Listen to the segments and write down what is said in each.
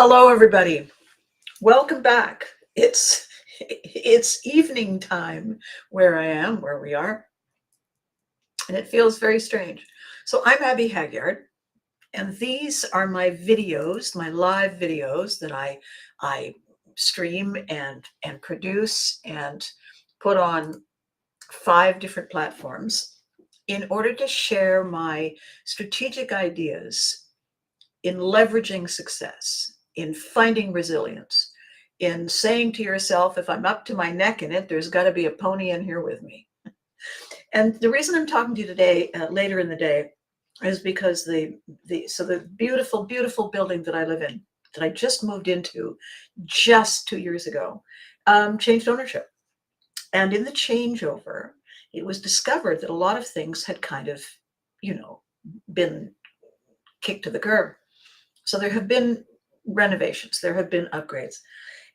Hello, everybody. Welcome back. It's evening time where we are, and it feels very strange. So I'm Abby Hagyard, and these are my videos, my live videos that I stream and produce and put on 5 different platforms in order to share my strategic ideas in leveraging success, in finding resilience, in saying to yourself, if I'm up to my neck in it, there's got to be a pony in here with me. And the reason I'm talking to you today, later in the day, is because the beautiful, beautiful building that I live in, that I just moved into just 2 years ago, changed ownership. And in the changeover, it was discovered that a lot of things had kind of, you know, been kicked to the curb. So there have been renovations, there have been upgrades.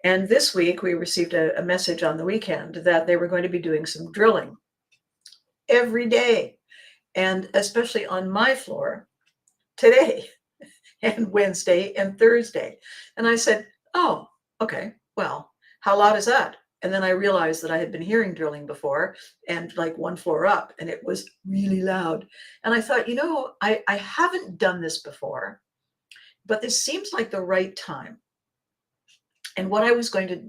And this week we received a message on the weekend that they were going to be doing some drilling every day, and especially on my floor today and Wednesday and Thursday. And I said, oh, okay, well, how loud is that? And then I realized that I had been hearing drilling before, and like one floor up, and it was really loud. And I thought, I haven't done this before, but this seems like the right time. And what I was going to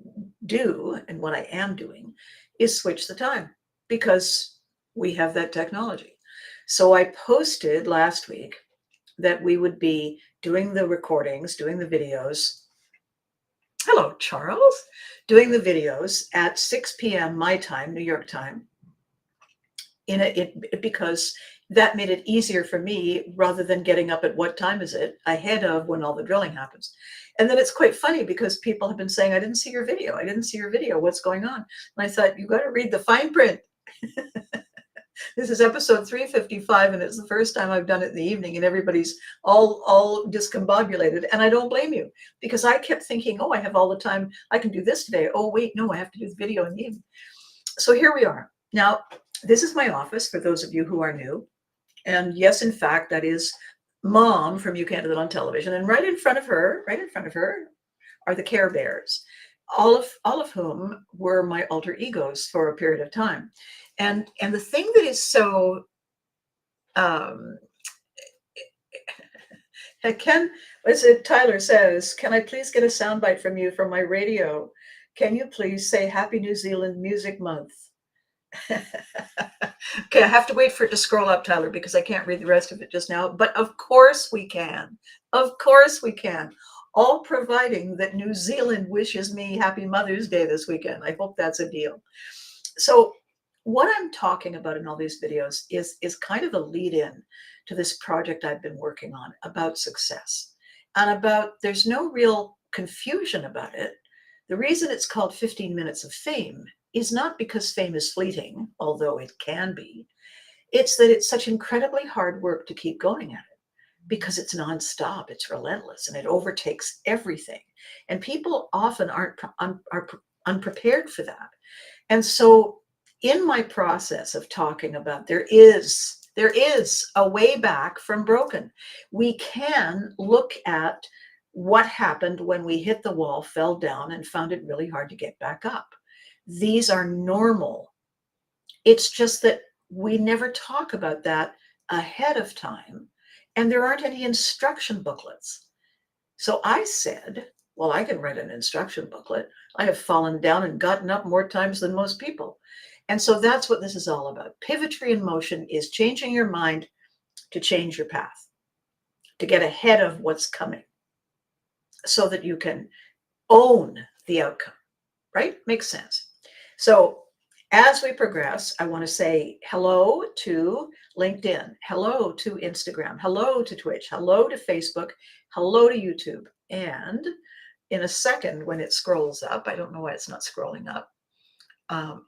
do, and what I am doing, is switch the time because we have that technology. So I posted last week that we would be doing the recordings, doing the videos. Hello, Charles. Doing the videos at 6 p.m. my time, New York time, because that made it easier for me rather than getting up at what time is it ahead of when all the drilling happens. And then it's quite funny because people have been saying, I didn't see your video. I didn't see your video. What's going on? And I thought, you got to read the fine print. This is episode 355, and it's the first time I've done it in the evening, and everybody's all discombobulated. And I don't blame you, because I kept thinking, oh, I have all the time. I can do this today. Oh, wait, no, I have to do the video in the evening. So here we are. Now, this is my office for those of you who are new. And yes, in fact, that is Mom from You Can't Do That on Television. And right in front of her are the Care Bears, all of whom were my alter egos for a period of time. And the thing that is so Tyler says, can I please get a soundbite from you from my radio? Can you please say Happy New Zealand Music Month? Okay, I have to wait for it to scroll up, Tyler, because I can't read the rest of it just now. But of course we can. Of course we can. All providing that New Zealand wishes me Happy Mother's Day this weekend. I hope that's a deal. So what I'm talking about in all these videos is kind of a lead in to this project I've been working on about success, and about there's no real confusion about it. The reason it's called 15 Minutes of Fame is not because fame is fleeting, although it can be. It's that it's such incredibly hard work to keep going at it because it's nonstop, it's relentless, and it overtakes everything. And people often are unprepared for that. And so in my process of talking about there is a way back from broken. We can look at what happened when we hit the wall, fell down, and found it really hard to get back up. These are normal. It's just that we never talk about that ahead of time, and there aren't any instruction booklets. So I said, well, I can write an instruction booklet. I have fallen down and gotten up more times than most people. And so that's what this is all about. Pivotry in motion is changing your mind to change your path, to get ahead of what's coming so that you can own the outcome, right? Makes sense. So as we progress, I want to say hello to LinkedIn, hello to Instagram, hello to Twitch, hello to Facebook, hello to YouTube. And in a second, when it scrolls up, I don't know why it's not scrolling up,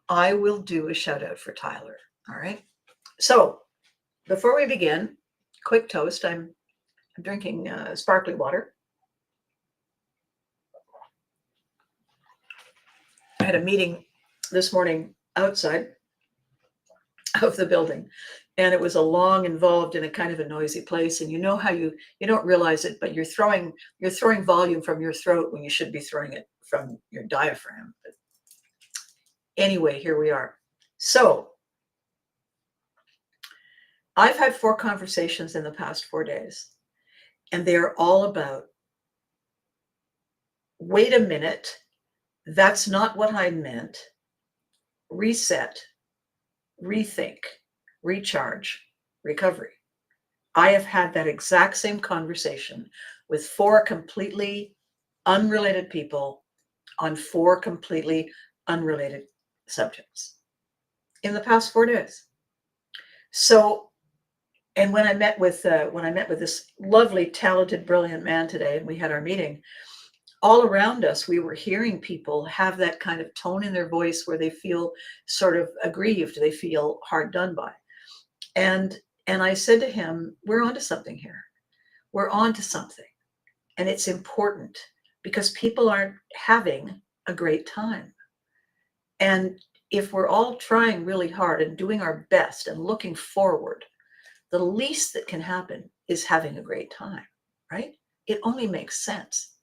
I will do a shout out for Tyler. All right. So before we begin, quick toast. I'm drinking sparkling water. I had a meeting this morning outside of the building, and it was a long, involved, in a kind of a noisy place. And you know how you don't realize it, but you're throwing volume from your throat when you should be throwing it from your diaphragm. But anyway, here we are. So I've had 4 conversations in the past 4 days, and they are all about, wait a minute, that's not what I meant. Reset, rethink, recharge, recovery. I have had that exact same conversation with 4 completely unrelated people on 4 completely unrelated subjects in the past 4 days. So, and when I met with this lovely, talented, brilliant man today, and we had our meeting, all around us, we were hearing people have that kind of tone in their voice where they feel sort of aggrieved, they feel hard done by. And I said to him, we're onto something here. We're onto something. And it's important because people aren't having a great time. And if we're all trying really hard and doing our best and looking forward, the least that can happen is having a great time, right? It only makes sense.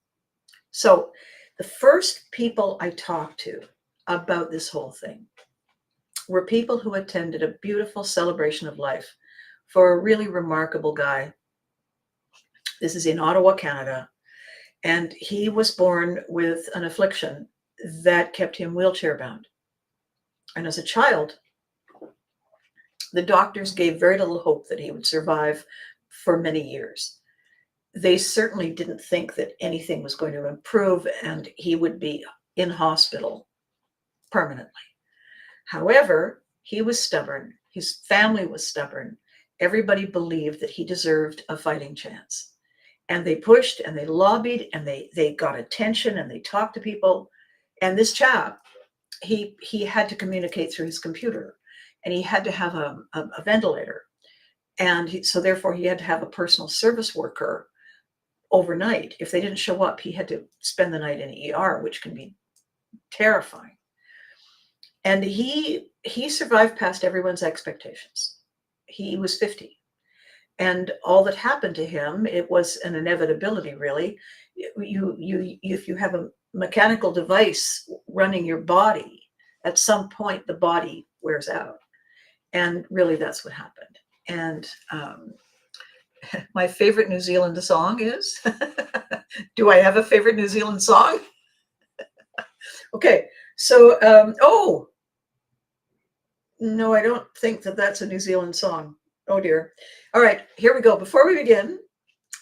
So the first people I talked to about this whole thing were people who attended a beautiful celebration of life for a really remarkable guy. This is in Ottawa, Canada. And he was born with an affliction that kept him wheelchair bound. And as a child, the doctors gave very little hope that he would survive for many years. They certainly didn't think that anything was going to improve and he would be in hospital permanently. However, he was stubborn. His family was stubborn. Everybody believed that he deserved a fighting chance. And they pushed and they lobbied and they got attention and they talked to people. And this chap, he had to communicate through his computer, and he had to have a ventilator. And so therefore he had to have a personal service worker overnight. If they didn't show up, he had to spend the night in ER, which can be terrifying. And he survived past everyone's expectations. He was 50. And all that happened to him, it was an inevitability, really. If you have a mechanical device running your body, at some point the body wears out. And really that's what happened. And my favorite New Zealand song is, do I have a favorite New Zealand song? Okay, so, oh, no, I don't think that that's a New Zealand song. Oh dear. All right, here we go. Before we begin,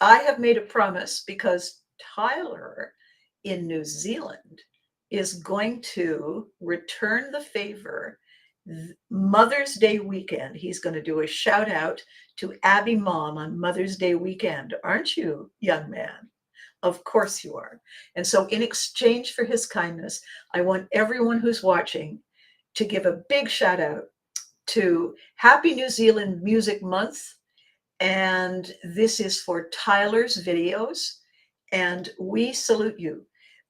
I have made a promise because Tyler in New Zealand is going to return the favor. Mother's Day weekend, he's going to do a shout out to Abby Mom on Mother's Day weekend. Aren't you, young man? Of course you are. And so in exchange for his kindness, I want everyone who's watching to give a big shout out to Happy New Zealand Music Month. And this is for Tyler's videos. And we salute you.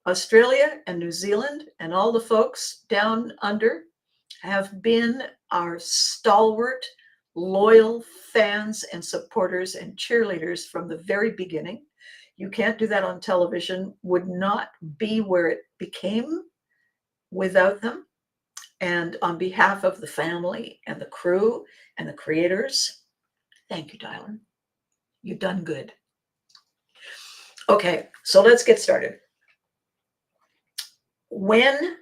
Australia and New Zealand and all the folks down under have been our stalwart, loyal fans and supporters and cheerleaders from the very beginning. You can't do that on television, would not be where it became without them. And on behalf of the family and the crew and the creators, thank you, Tyler. You've done good. Okay, so let's get started. When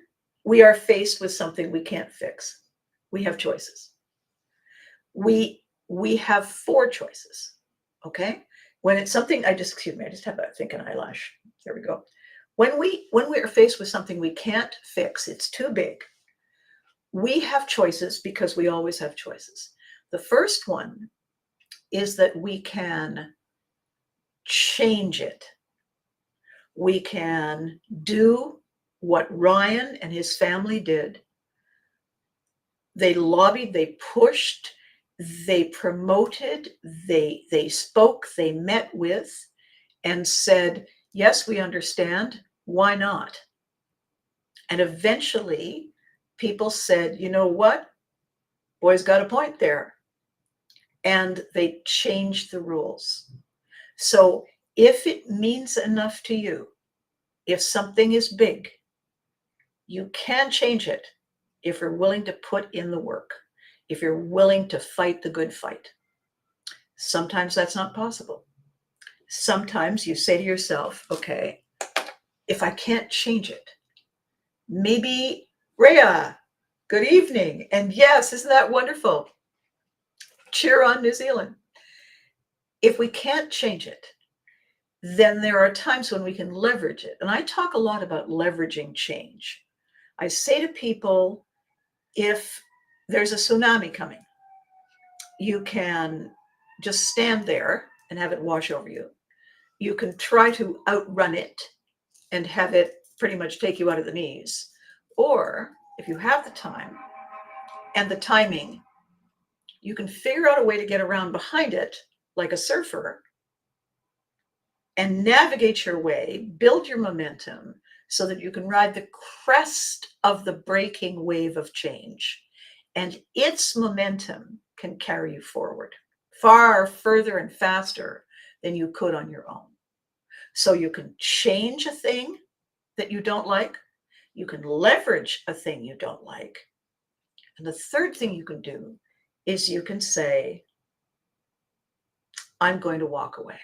we are faced with something we can't fix, we have choices. We have 4 choices, okay? When it's something, I just have I think an eyelash. There we go. When we are faced with something we can't fix, it's too big. We have choices because we always have choices. The first one is that we can change it. We can do what Ryan and his family did. They lobbied, they pushed, they promoted, they spoke, they met with, and said, yes, we understand. Why not? And eventually, people said, you know what? Boy's got a point there. and they change the rules. So if it means enough to you, if something is big, you can change it if you're willing to put in the work, if you're willing to fight the good fight. Sometimes that's not possible. Sometimes you say to yourself, okay, if I can't change it, maybe Rhea, good evening. And yes, isn't that wonderful? Cheer on New Zealand. If we can't change it, then there are times when we can leverage it. And I talk a lot about leveraging change. I say to people, if there's a tsunami coming, you can just stand there and have it wash over you. You can try to outrun it and have it pretty much take you out of the knees. Or if you have the time and the timing, you can figure out a way to get around behind it like a surfer and navigate your way, build your momentum so that you can ride the crest of the breaking wave of change. And its momentum can carry you forward far further and faster than you could on your own. So you can change a thing that you don't like. You can leverage a thing you don't like. And the third thing you can do is you can say, I'm going to walk away.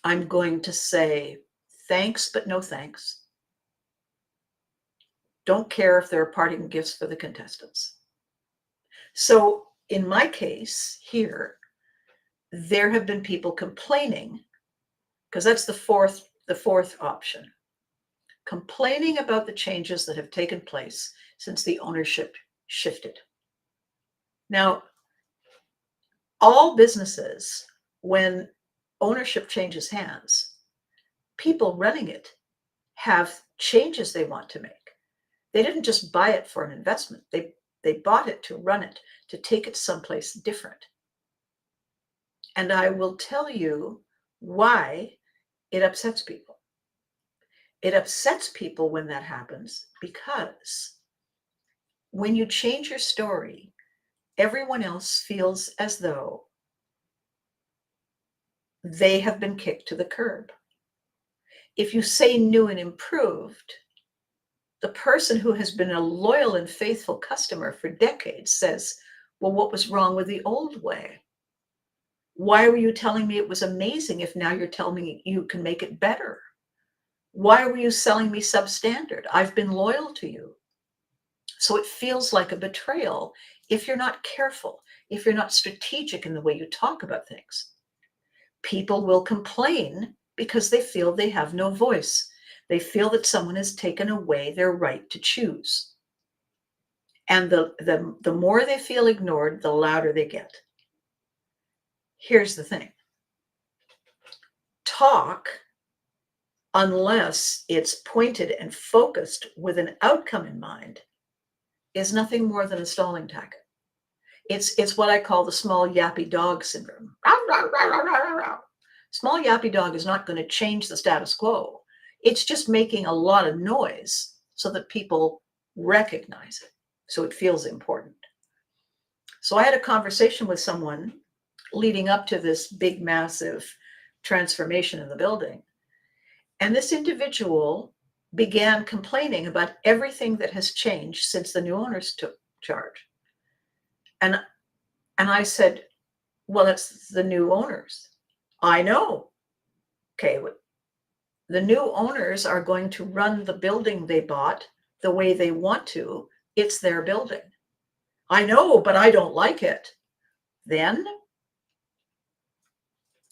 I'm going to say, thanks, but no thanks. Don't care if there are parting gifts for the contestants. So in my case here, there have been people complaining, because that's the fourth option, complaining about the changes that have taken place since the ownership shifted. Now, all businesses, when ownership changes hands, people running it have changes they want to make. They didn't just buy it for an investment. They bought it to run it, to take it someplace different. And I will tell you why it upsets people. It upsets people when that happens because when you change your story, everyone else feels as though they have been kicked to the curb. If you say new and improved, the person who has been a loyal and faithful customer for decades says, well, what was wrong with the old way? Why were you telling me it was amazing if now you're telling me you can make it better? Why were you selling me substandard? I've been loyal to you. So it feels like a betrayal if you're not careful, if you're not strategic in the way you talk about things. People will complain because they feel they have no voice. They feel that someone has taken away their right to choose. And the more they feel ignored, the louder they get. Here's the thing. Talk, unless it's pointed and focused with an outcome in mind, is nothing more than a stalling tactic. It's what I call the small yappy dog syndrome. Small yappy dog is not going to change the status quo. It's just making a lot of noise so that people recognize it, so it feels important. So I had a conversation with someone leading up to this big, massive transformation in the building. And this individual began complaining about everything that has changed since the new owners took charge. And I said, well, it's the new owners. I know. Okay, the new owners are going to run the building they bought the way they want to. It's their building. I know, but I don't like it. Then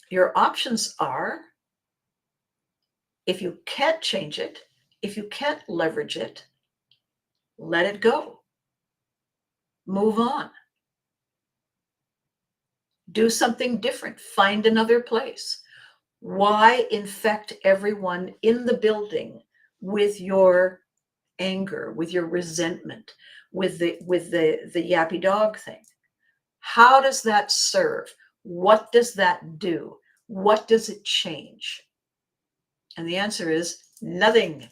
your options are, if you can't change it, if you can't leverage it, let it go. Move on. Do something different. Find another place. Why infect everyone in the building with your anger, with your resentment, with the yappy dog thing? How does that serve? What does that do? What does it change? And the answer is nothing.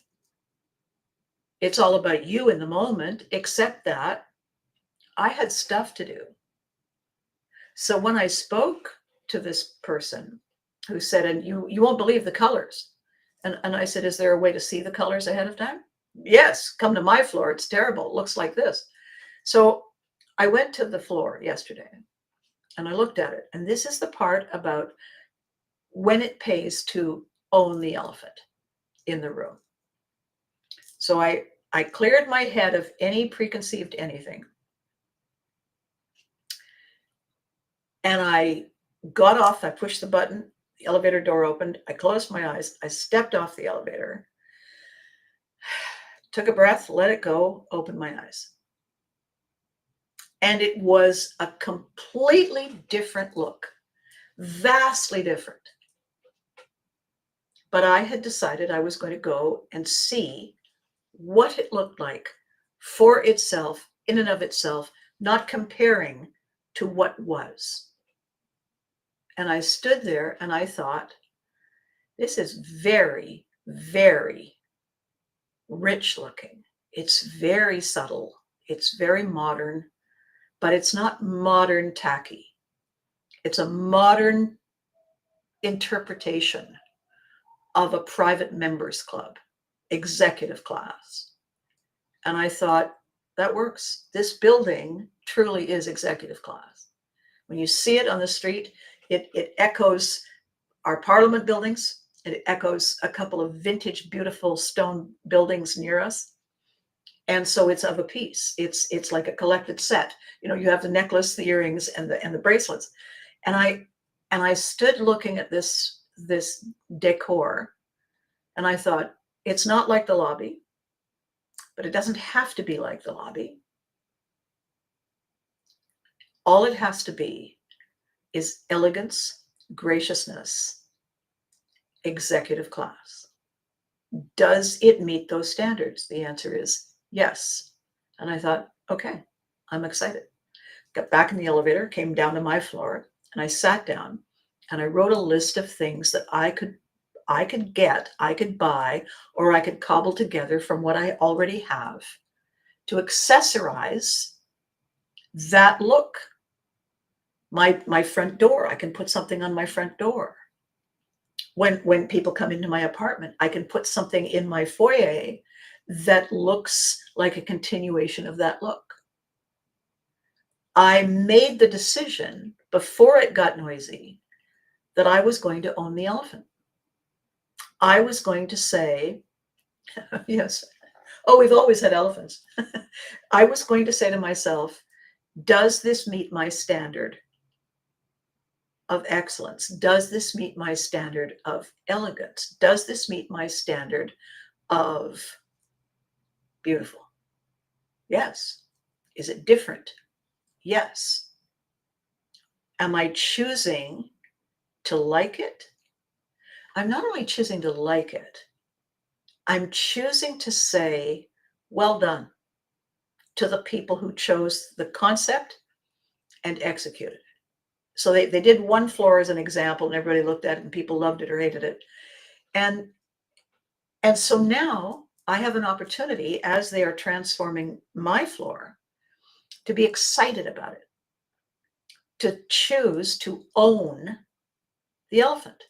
It's all about you in the moment, except that I had stuff to do. So when I spoke to this person who said, and you won't believe the colors. And I said, is there a way to see the colors ahead of time? Yes, come to my floor. It's terrible. It looks like this. So I went to the floor yesterday and I looked at it. And this is the part about when it pays to own the elephant in the room. So I cleared my head of any preconceived anything. And I got off, I pushed the button, the elevator door opened, I closed my eyes, I stepped off the elevator, took a breath, let it go, opened my eyes. And it was a completely different look, vastly different. But I had decided I was going to go and see what it looked like for itself, in and of itself, not comparing to what was. And I stood there and I thought, this is very, very rich looking. It's very subtle. It's very modern, but it's not modern tacky. It's a modern interpretation of a private members club, executive class. And I thought, that works. This building truly is executive class. When you see it on the street, it echoes our parliament buildings. It echoes a couple of vintage, beautiful stone buildings near us. And so it's of a piece. It's like a collected set. You know, you have the necklace, the earrings, and the bracelets. And I stood looking at this decor, and I thought, it's not like the lobby, but it doesn't have to be like the lobby. All it has to be is elegance, graciousness, executive class. Does it meet those standards? The answer is yes. And I thought, okay, I'm excited. Got back in the elevator, came down to my floor, and I sat down and I wrote a list of things that I could get, I could buy, or I could cobble together from what I already have to accessorize that look. My front door, I can put something on my front door. When people come into my apartment, I can put something in my foyer that looks like a continuation of that look. I made the decision before it got noisy that I was going to own the elephant. I was going to say, yes, oh, we've always had elephants. I was going to say to myself, does this meet my standard of excellence? Does this meet my standard of elegance? Does this meet my standard of beautiful? Yes. Is it different? Yes. Am I choosing to like it? I'm not only choosing to like it, I'm choosing to say, well done to the people who chose the concept and executed it. So they did one floor as an example and everybody looked at it and people loved it or hated it. And so now I have an opportunity as they are transforming my floor to be excited about it, to choose to own the elephant.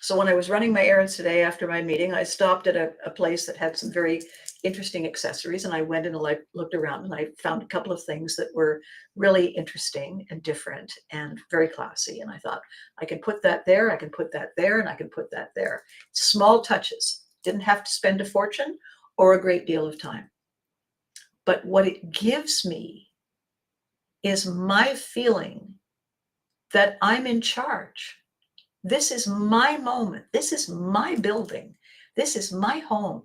So when I was running my errands today after my meeting, I stopped at a place that had some very interesting accessories, and I went and I looked around and I found a couple of things that were really interesting and different and very classy. And I thought, I can put that there, I can put that there, and I can put that there. Small touches. Didn't have to spend a fortune or a great deal of time. But what it gives me is my feeling that I'm in charge. This is my moment. This is my building. This is my home.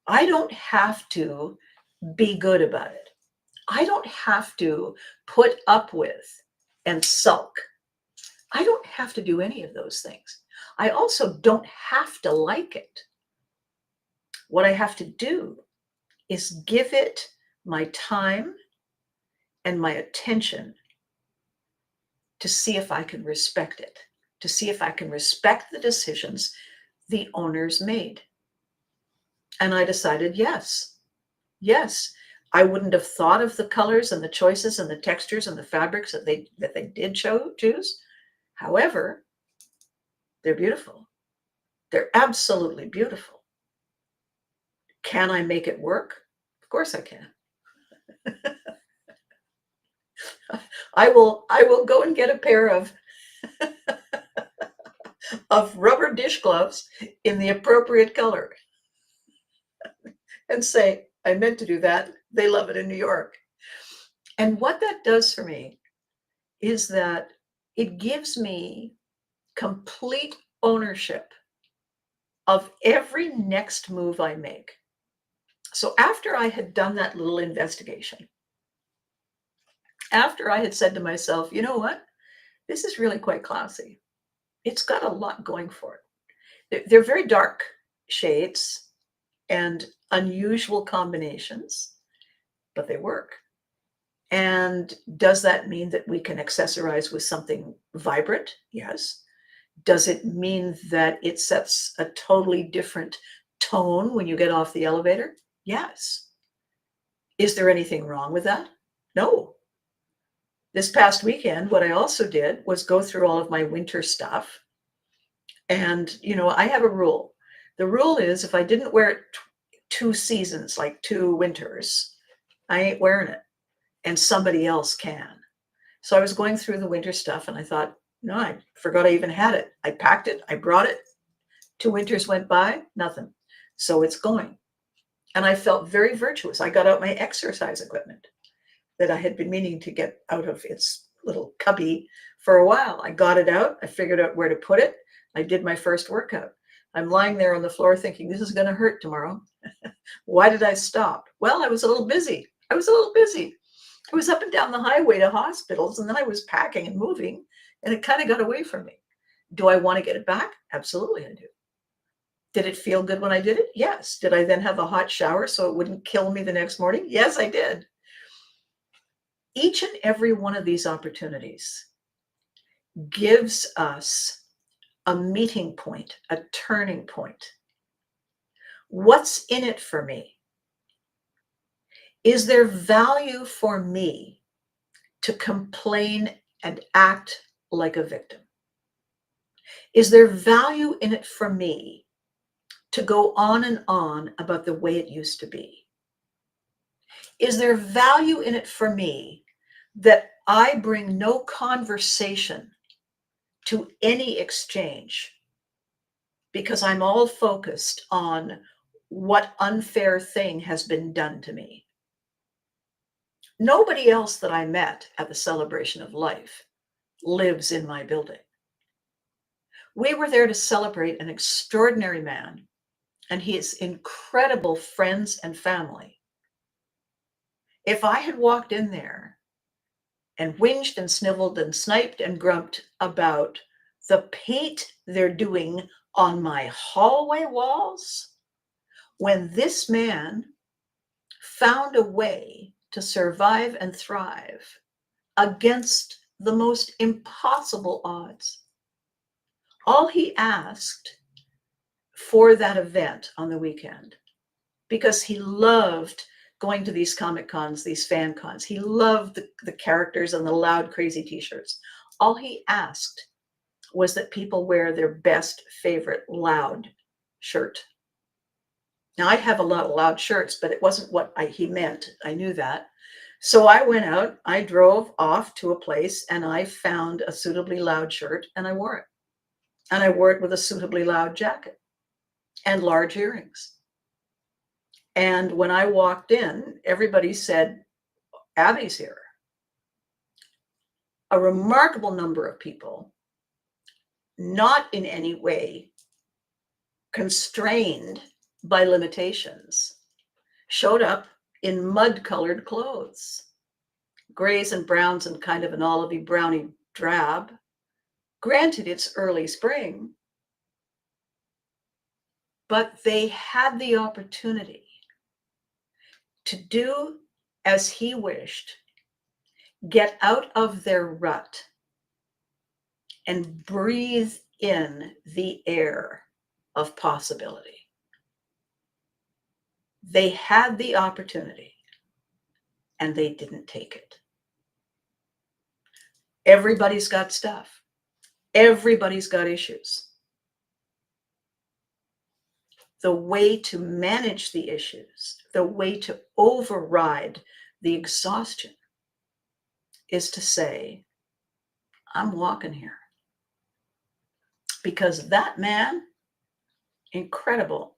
I don't have to be good about it. I don't have to put up with and sulk. I don't have to do any of those things. I also don't have to like it. What I have to do is give it my time and my attention to see if I can respect it, to see if I can respect the decisions the owners made. And I decided, yes, I wouldn't have thought of the colors and the choices and the textures and the fabrics that they did choose. However, they're beautiful. They're absolutely beautiful. Can I make it work? Of course I can. I will go and get a pair of rubber dish gloves in the appropriate color and say, I meant to do that. They love it in New York. And what that does for me is that it gives me complete ownership of every next move I make. So after I had done that little investigation, after I had said to myself, you know what? This is really quite classy. It's got a lot going for it. They're very dark shades and unusual combinations, but they work. And does that mean that we can accessorize with something vibrant? Yes. Does it mean that it sets a totally different tone when you get off the elevator? Yes. Is there anything wrong with that? No. This past weekend, what I also did was go through all of my winter stuff. And, I have a rule. The rule is if I didn't wear it 2 seasons, like 2 winters, I ain't wearing it. And somebody else can. So I was going through the winter stuff and I thought, no, I forgot I even had it. I packed it. I brought it. 2 winters went by, nothing. So it's going. And I felt very virtuous. I got out my exercise equipment that I had been meaning to get out of its little cubby for a while. I got it out. I figured out where to put it. I did my first workout. I'm lying there on the floor thinking, this is going to hurt tomorrow. Why did I stop? Well, I was a little busy. I was up and down the highway to hospitals, and then I was packing and moving, and it kind of got away from me. Do I want to get it back? Absolutely, I do. Did it feel good when I did it? Yes. Did I then have a hot shower so it wouldn't kill me the next morning? Yes, I did. Each and every one of these opportunities gives us a meeting point, a turning point. What's in it for me? Is there value for me to complain and act like a victim? Is there value in it for me to go on and on about the way it used to be? Is there value in it for me that I bring no conversation to any exchange because I'm all focused on what unfair thing has been done to me? Nobody else that I met at the celebration of life lives in my building. We were there to celebrate an extraordinary man and his incredible friends and family. If I had walked in there and whinged and sniveled and sniped and grumped about the paint they're doing on my hallway walls, when this man found a way to survive and thrive against the most impossible odds, all he asked for that event on the weekend, because he loved going to these comic cons, these fan cons. He loved the characters and the loud, crazy t-shirts. All he asked was that people wear their best favorite loud shirt. Now, I have a lot of loud shirts, but it wasn't what he meant. I knew that. So I went out, I drove off to a place, and I found a suitably loud shirt, and I wore it. And I wore it with a suitably loud jacket and large earrings. And when I walked in, everybody said, Abby's here. A remarkable number of people, not in any way constrained by limitations, showed up in mud-colored clothes, grays and browns and kind of an olivey browny drab. Granted, it's early spring, but they had the opportunity to do as he wished, get out of their rut and breathe in the air of possibility. They had the opportunity. and they didn't take it. Everybody's got stuff. Everybody's got issues. The way to manage the issues, the way to override the exhaustion is to say, I'm walking here. Because that man, incredible.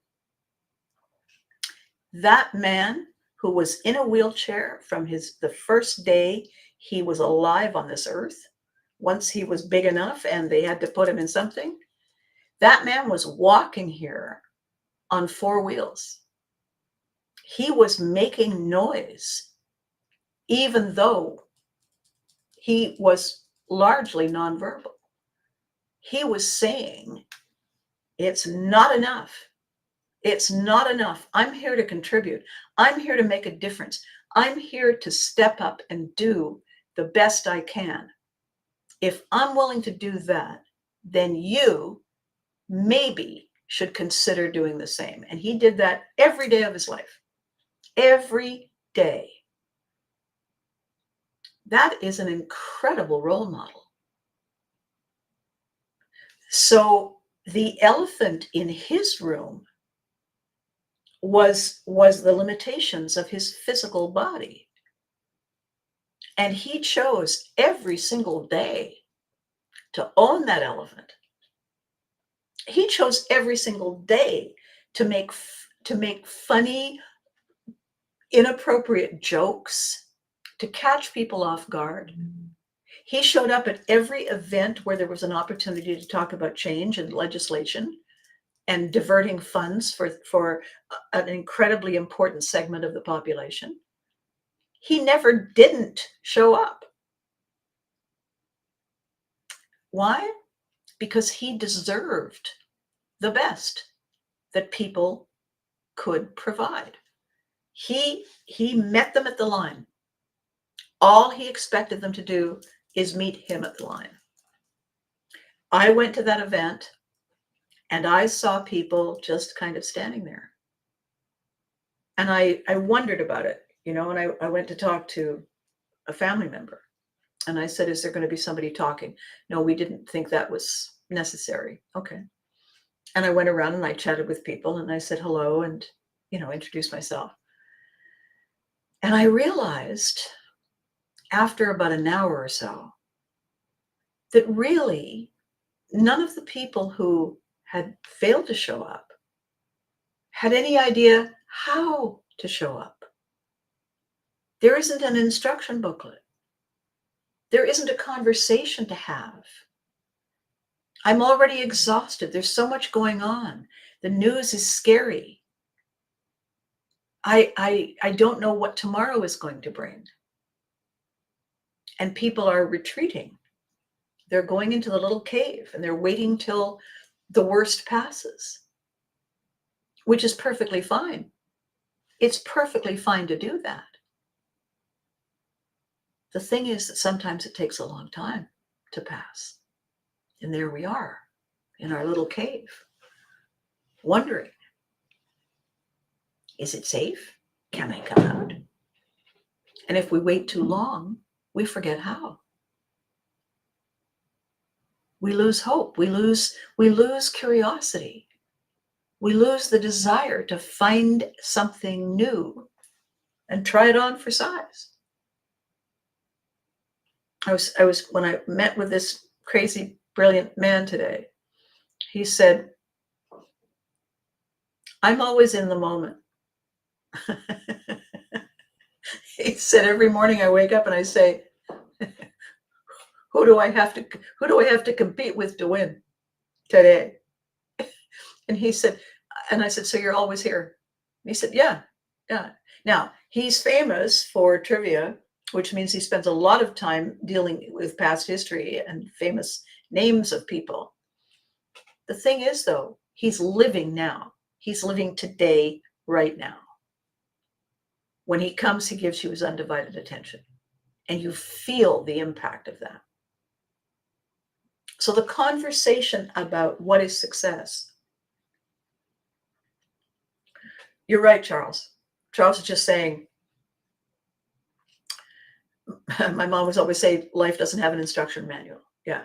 That man who was in a wheelchair from the first day he was alive on this earth, once he was big enough and they had to put him in something, that man was walking here on 4 wheels. He was making noise, even though he was largely nonverbal. He was saying, it's not enough. It's not enough. I'm here to contribute. I'm here to make a difference. I'm here to step up and do the best I can. If I'm willing to do that, then you maybe should consider doing the same. And he did that every day of his life. Every day. That is an incredible role model. So the elephant in his room was the limitations of his physical body. And he chose every single day to own that elephant. He chose every single day to make funny, inappropriate jokes, to catch people off guard. He showed up at every event where there was an opportunity to talk about change and legislation and diverting funds for an incredibly important segment of the population. He never didn't show up. Why? Because he deserved the best that people could provide. He met them at the line. All he expected them to do is meet him at the line. I went to that event and I saw people just kind of standing there. And I wondered about it, and I went to talk to a family member. And I said, is there going to be somebody talking? No, we didn't think that was necessary. Okay. And I went around and I chatted with people and I said hello and, introduced myself. And I realized after about an hour or so that really none of the people who had failed to show up had any idea how to show up. There isn't an instruction booklet. There isn't a conversation to have. I'm already exhausted. There's so much going on. The news is scary. I don't know what tomorrow is going to bring. And people are retreating. They're going into the little cave and they're waiting till the worst passes, which is perfectly fine. It's perfectly fine to do that. The thing is that sometimes it takes a long time to pass. And there we are in our little cave, wondering, is it safe? Can I come out? And if we wait too long, we forget how. We lose hope. We lose curiosity. We lose the desire to find something new and try it on for size. I was when I met with this crazy, brilliant man today, he said, I'm always in the moment. He said, every morning I wake up and I say, who do I have to compete with to win today? And he said, and I said, so you're always here? And he said, yeah. Now, he's famous for trivia, which means he spends a lot of time dealing with past history and famous names of people. The thing is, though, he's living now. He's living today, right now. When he comes, he gives you his undivided attention. And you feel the impact of that. So the conversation about what is success. You're right, Charles. Charles is just saying, My mom was always say, life doesn't have an instruction manual. Yeah.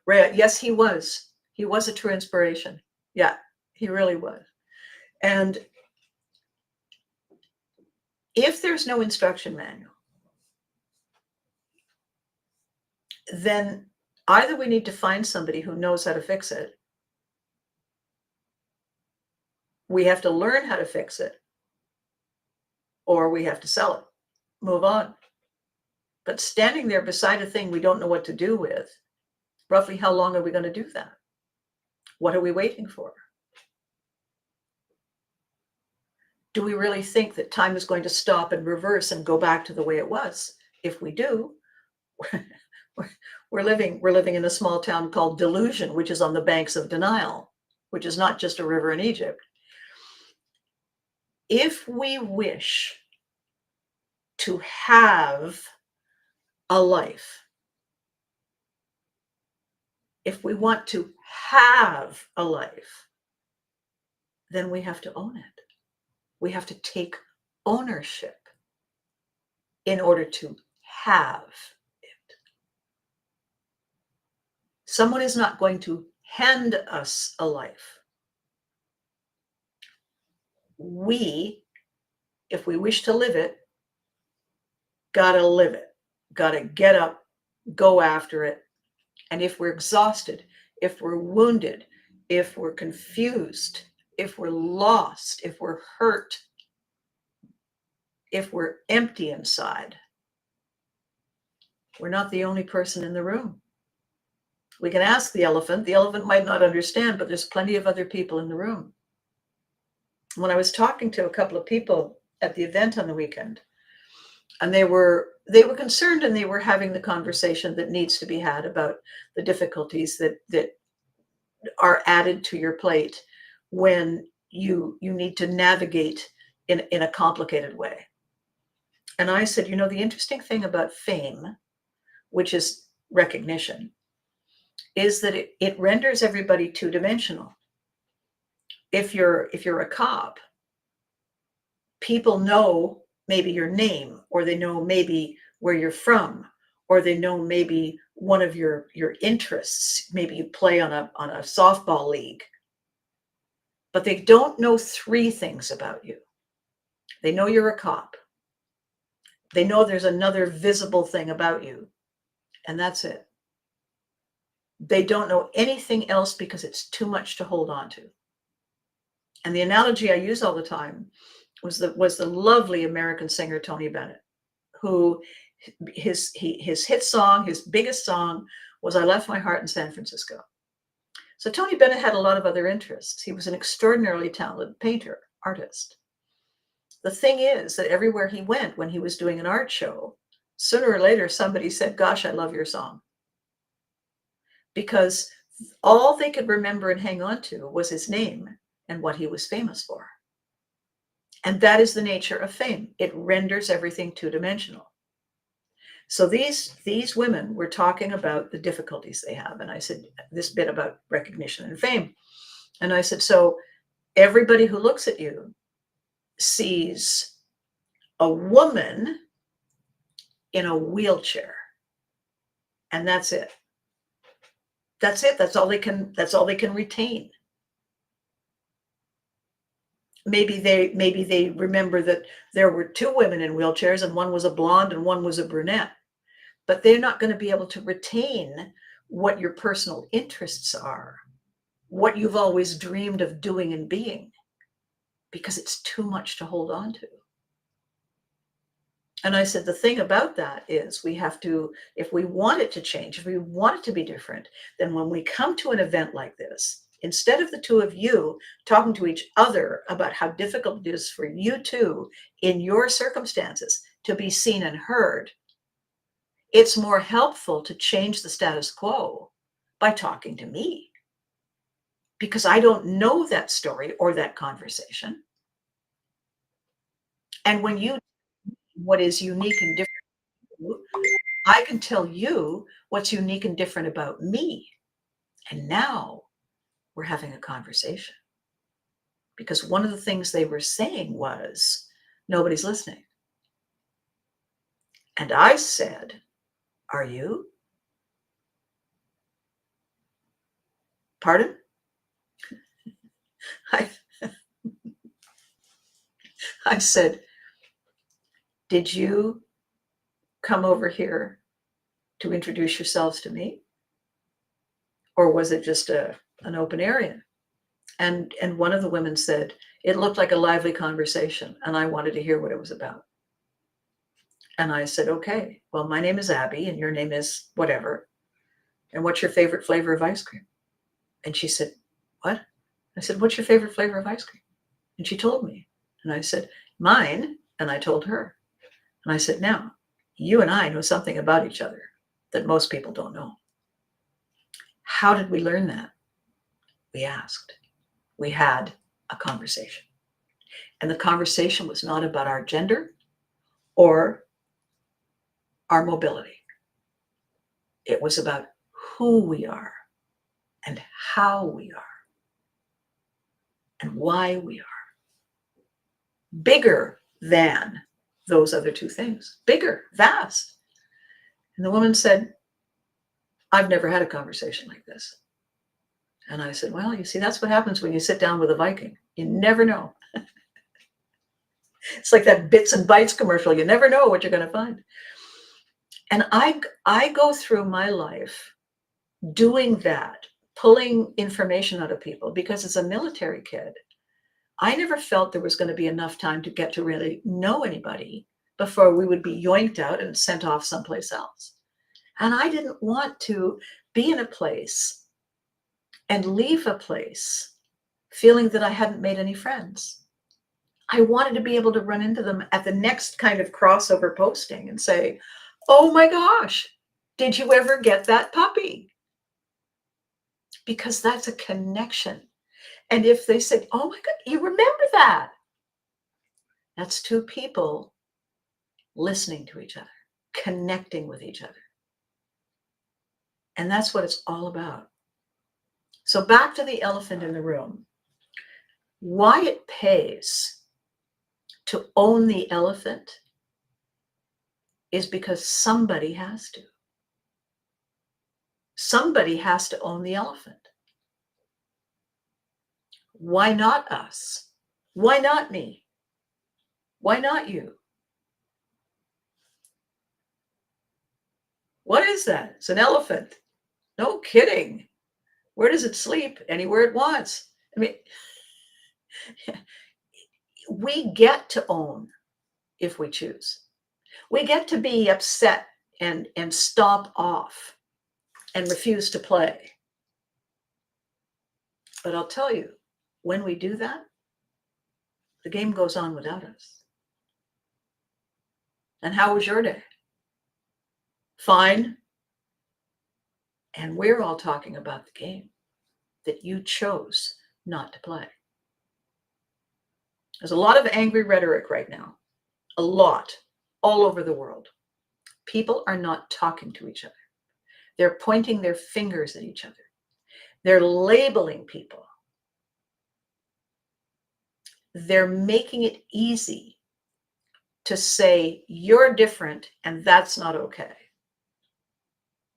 Right. Yes, he was. He was a true inspiration. Yeah, he really was. And if there's no instruction manual, then either we need to find somebody who knows how to fix it, we have to learn how to fix it, or we have to sell it, move on. But standing there beside a thing we don't know what to do with, roughly how long are we going to do that? What are we waiting for? Do we really think that time is going to stop and reverse and go back to the way it was? If we do, we're living in a small town called Delusion, which is on the banks of denial, which is not just a river in Egypt. If we wish to have a life, if we want to have a life, then we have to own it. We have to take ownership in order to have it. Someone is not going to hand us a life. We, if we wish to live it, gotta live it, gotta get up, go after it. And if we're exhausted, if we're wounded, if we're confused, if we're lost, if we're hurt, if we're empty inside, we're not the only person in the room. We can ask the elephant. The elephant might not understand, but there's plenty of other people in the room. When I was talking to a couple of people at the event on the weekend, and they were concerned, and they were having the conversation that needs to be had about the difficulties that are added to your plate when you need to navigate in a complicated way. And I said, the interesting thing about fame, which is recognition, is that it renders everybody two-dimensional. If you're a cop, people know maybe your name, or they know maybe where you're from, or they know maybe one of your interests. Maybe you play on a softball league, but they don't know three things about you. They know you're a cop. They know there's another visible thing about you, and that's it. They don't know anything else because it's too much to hold on to. And the analogy I use all the time was the lovely American singer Tony Bennett, who his hit song, his biggest song, was "I Left My Heart in San Francisco." So Tony Bennett had a lot of other interests. He was an extraordinarily talented painter, artist. The thing is that everywhere he went, when he was doing an art show, sooner or later somebody said, "Gosh, I love your song." Because all they could remember and hang on to was his name and what he was famous for. And that is the nature of fame. It renders everything two-dimensional. So these women were talking about the difficulties they have. And I said, this bit about recognition and fame. And I said, so everybody who looks at you sees a woman in a wheelchair. And that's it. That's it. That's all they can retain. Maybe they remember that there were two women in wheelchairs, and one was a blonde and one was a brunette. But they're not going to be able to retain what your personal interests are, what you've always dreamed of doing and being, because it's too much to hold on to. And I said, the thing about that is we have to, if we want it to change, if we want it to be different, then when we come to an event like this, instead of the two of you talking to each other about how difficult it is for you two in your circumstances to be seen and heard, it's more helpful to change the status quo by talking to me, because I don't know that story or that conversation. And when you, what is unique and different, I can tell you what's unique and different about me. And now we're having a conversation. Because one of the things they were saying was, nobody's listening. And I said, "Are you?" Pardon? I, I said, "Did you come over here to introduce yourselves to me? Or was it just an open area?" And one of the women said, "It looked like a lively conversation, and I wanted to hear what it was about." And I said, "Okay, well, my name is Abby, and your name is whatever. And what's your favorite flavor of ice cream?" And she said, "What?" I said, "What's your favorite flavor of ice cream?" And she told me. And I said, "Mine." And I told her. And I said, "Now, you and I know something about each other that most people don't know. How did we learn that?" We asked. We had a conversation. And the conversation was not about our gender or our mobility. It was about who we are and how we are and why we are. Bigger than those other two things. Bigger, vast. And the woman said, "I've never had a conversation like this." And I said, "Well, you see, that's what happens when you sit down with a Viking. You never know." It's like that Bits and Bytes commercial. You never know what you're going to find. And I go through my life doing that, pulling information out of people, because as a military kid, I never felt there was going to be enough time to get to really know anybody before we would be yoinked out and sent off someplace else. And I didn't want to be in a place and leave a place feeling that I hadn't made any friends. I wanted to be able to run into them at the next kind of crossover posting and say, "Oh my gosh, did you ever get that puppy?" Because that's a connection. And if they said, "Oh my God, you remember that?" That's two people listening to each other, connecting with each other. And that's what it's all about. So back to the elephant in the room. Why it pays to own the elephant is because somebody has to. Somebody has to own the elephant. Why not us? Why not me? Why not you? What is that? It's an elephant. No kidding. Where does it sleep? Anywhere it wants. I mean, we get to own if we choose. We get to be upset and stomp off and refuse to play. But I'll tell you, when we do that, the game goes on without us. And how was your day? Fine. And we're all talking about the game that you chose not to play. There's a lot of angry rhetoric right now, a lot, all over the world. People are not talking to each other. They're pointing their fingers at each other. They're labeling people. They're making it easy to say, "You're different and that's not okay."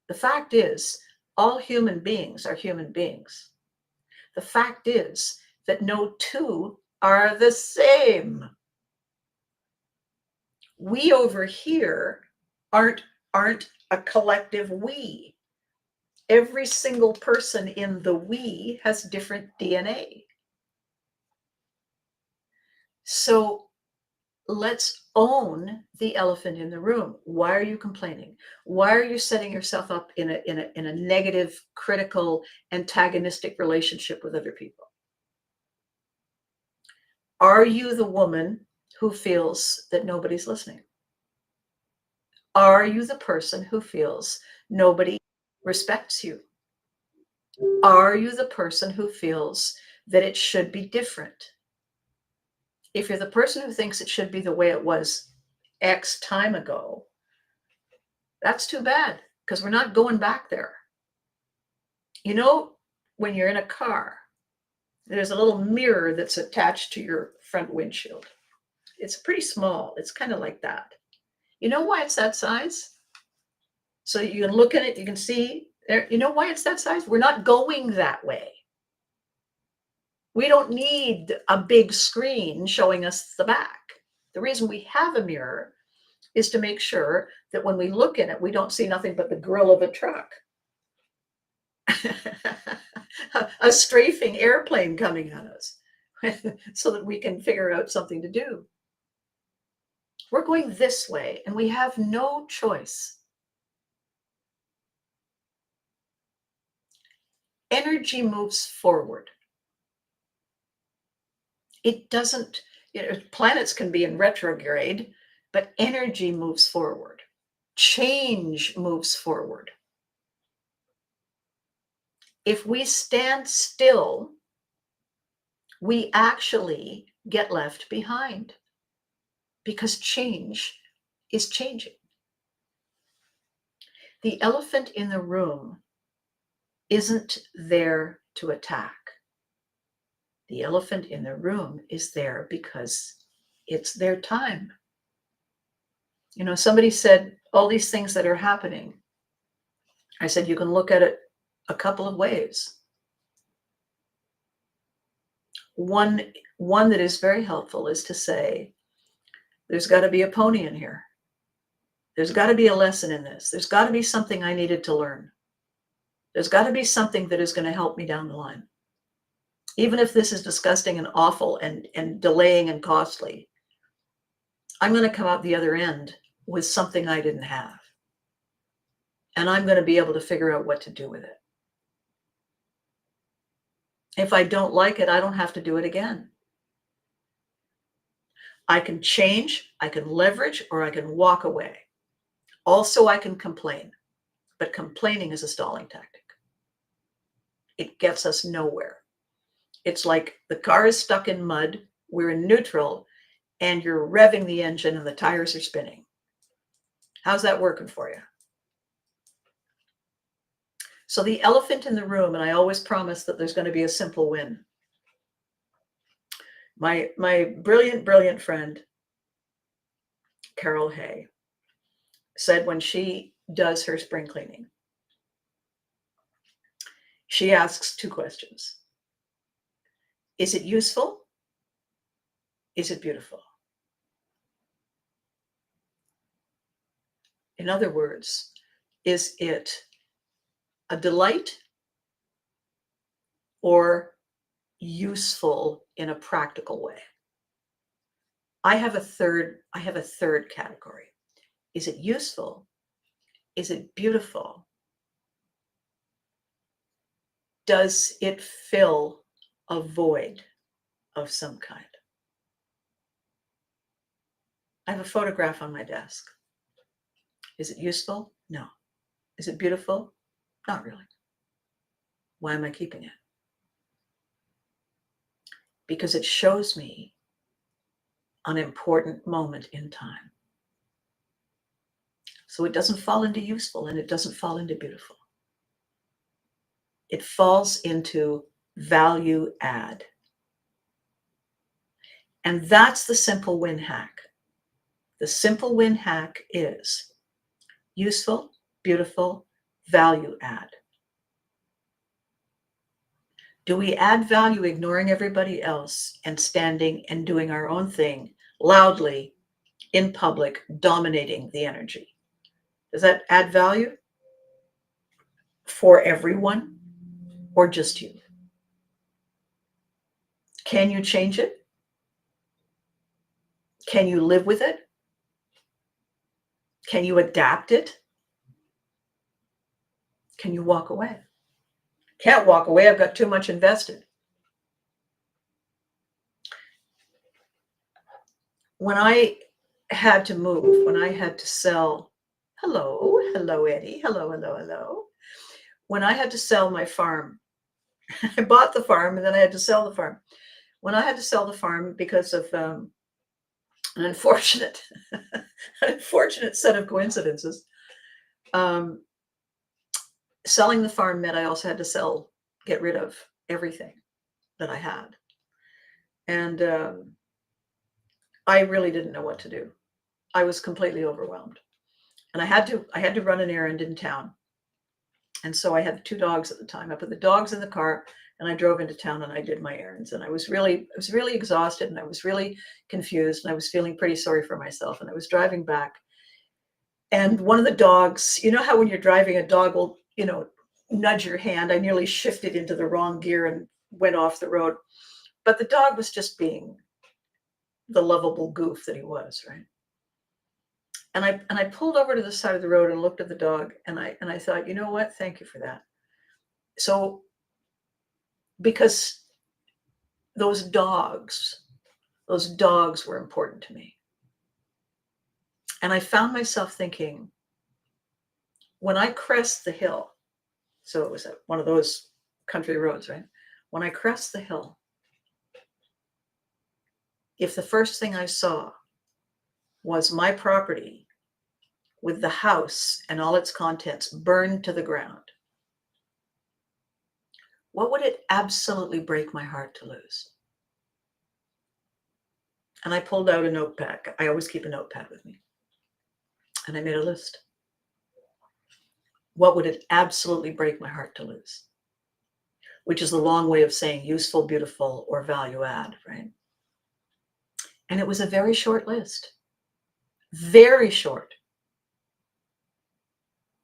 The fact is, all human beings are human beings. The fact is that no two are the same. We over here aren't a collective we. Every single person in the we has different DNA. So let's own the elephant in the room. Why are you complaining? Why are you setting yourself up in a negative, critical, antagonistic relationship with other people? Are you the woman who feels that nobody's listening? Are you the person who feels nobody respects you? Are you the person who feels that it should be different? If you're the person who thinks it should be the way it was X time ago, that's too bad, because we're not going back there. You know, when you're in a car, there's a little mirror that's attached to your front windshield. It's pretty small. It's kind of like that. You know why it's that size? So you can look at it, you can see there, you know why it's that size? We're not going that way. We don't need a big screen showing us the back. The reason we have a mirror is to make sure that when we look in it, we don't see nothing but the grill of a truck. A strafing airplane coming at us so that we can figure out something to do. We're going this way and we have no choice. Energy moves forward. It doesn't, planets can be in retrograde, but energy moves forward. Change moves forward. If we stand still, we actually get left behind because change is changing. The elephant in the room isn't there to attack. The elephant in the room is there because it's their time. Somebody said all these things that are happening. I said, you can look at it a couple of ways. One that is very helpful is to say, there's got to be a pony in here. There's got to be a lesson in this. There's got to be something I needed to learn. There's got to be something that is going to help me down the line. Even if this is disgusting and awful and delaying and costly, I'm going to come out the other end with something I didn't have. And I'm going to be able to figure out what to do with it. If I don't like it, I don't have to do it again. I can change, I can leverage, or I can walk away. Also, I can complain, but complaining is a stalling tactic. It gets us nowhere. It's like the car is stuck in mud, we're in neutral, and you're revving the engine and the tires are spinning. How's that working for you? So the elephant in the room, and I always promise that there's going to be a simple win. My brilliant friend, Carol Hay, said when she does her spring cleaning, she asks two questions. Is it useful? Is it beautiful? In other words, is it a delight or useful in a practical way? I have a third category. Is it useful? Is it beautiful? Does it fill a void of some kind? I have a photograph on my desk. Is it useful? No. Is it beautiful? Not really. Why am I keeping it? Because it shows me an important moment in time. So it doesn't fall into useful and it doesn't fall into beautiful. It falls into value add. And that's the simple win hack. The simple win hack is useful, beautiful, value add. Do we add value ignoring everybody else and standing and doing our own thing loudly in public, dominating the energy? Does that add value for everyone or just you? Can you change it? Can you live with it? Can you adapt it? Can you walk away? Can't walk away. I've got too much invested. When I had to move, when I had to sell, hello, Eddie. Hello. When I had to sell my farm, I bought the farm and then I had to sell the farm. When I had to sell the farm because of an unfortunate set of coincidences, selling the farm meant I also had to get rid of everything that I had. And I really didn't know what to do. I was completely overwhelmed. And I had to run an errand in town. And so I had 2 dogs at the time. I put the dogs in the car and I drove into town and I did my errands. And I was really exhausted and I was really confused and I was feeling pretty sorry for myself. And I was driving back. And one of the dogs, you know how when you're driving, a dog will, nudge your hand. I nearly shifted into the wrong gear and went off the road. But the dog was just being the lovable goof that he was, right? And I pulled over to the side of the road and looked at the dog and I thought, you know what? Thank you for that. So because those dogs were important to me. And I found myself thinking, when I crest the hill, so it was one of those country roads, right? When I crest the hill, if the first thing I saw was my property with the house and all its contents burned to the ground, what would it absolutely break my heart to lose? And I pulled out a notepad. I always keep a notepad with me. And I made a list. What would it absolutely break my heart to lose? Which is the long way of saying useful, beautiful, or value add, right? And it was a very short list. Very short.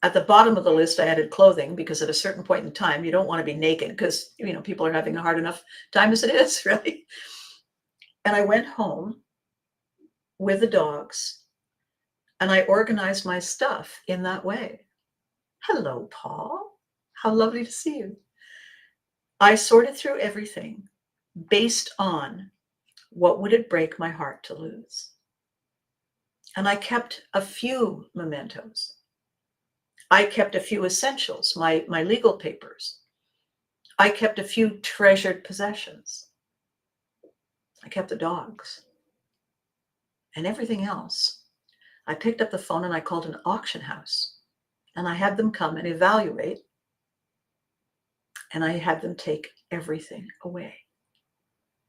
At the bottom of the list, I added clothing because at a certain point in time, you don't want to be naked because, people are having a hard enough time as it is, really. And I went home with the dogs and I organized my stuff in that way. Hello, Paul. How lovely to see you. I sorted through everything based on what would it break my heart to lose. And I kept a few mementos. I kept a few essentials, my legal papers. I kept a few treasured possessions. I kept the dogs. And everything else, I picked up the phone and I called an auction house. And I had them come and evaluate. And I had them take everything away.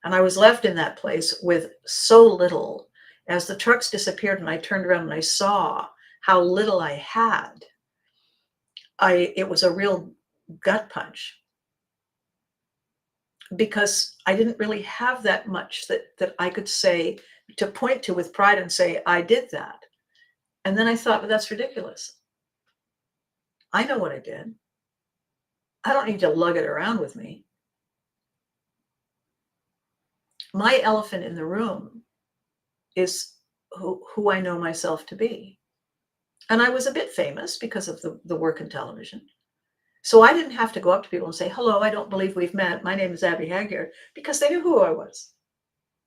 And I was left in that place with so little. As the trucks disappeared and I turned around and I saw how little I had, it was a real gut punch because I didn't really have that much that I could say, to point to with pride and say, I did that. And then I thought, but that's ridiculous. I know what I did. I don't need to lug it around with me. My elephant in the room is who I know myself to be. And I was a bit famous because of the work in television. So I didn't have to go up to people and say, hello, I don't believe we've met. My name is Abby Haggard, because they knew who I was.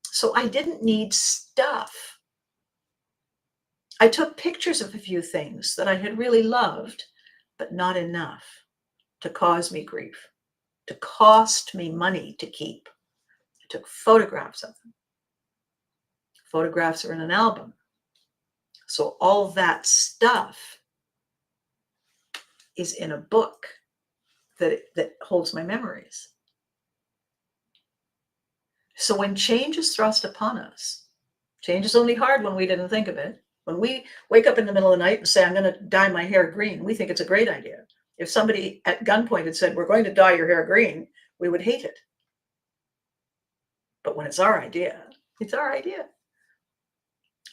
So I didn't need stuff. I took pictures of a few things that I had really loved, but not enough to cause me grief, to cost me money to keep. I took photographs of them. Photographs are in an album. So all that stuff is in a book that holds my memories. So when change is thrust upon us, change is only hard when we didn't think of it. When we wake up in the middle of the night and say, I'm going to dye my hair green, we think it's a great idea. If somebody at gunpoint had said, we're going to dye your hair green, we would hate it. But when it's our idea, it's our idea.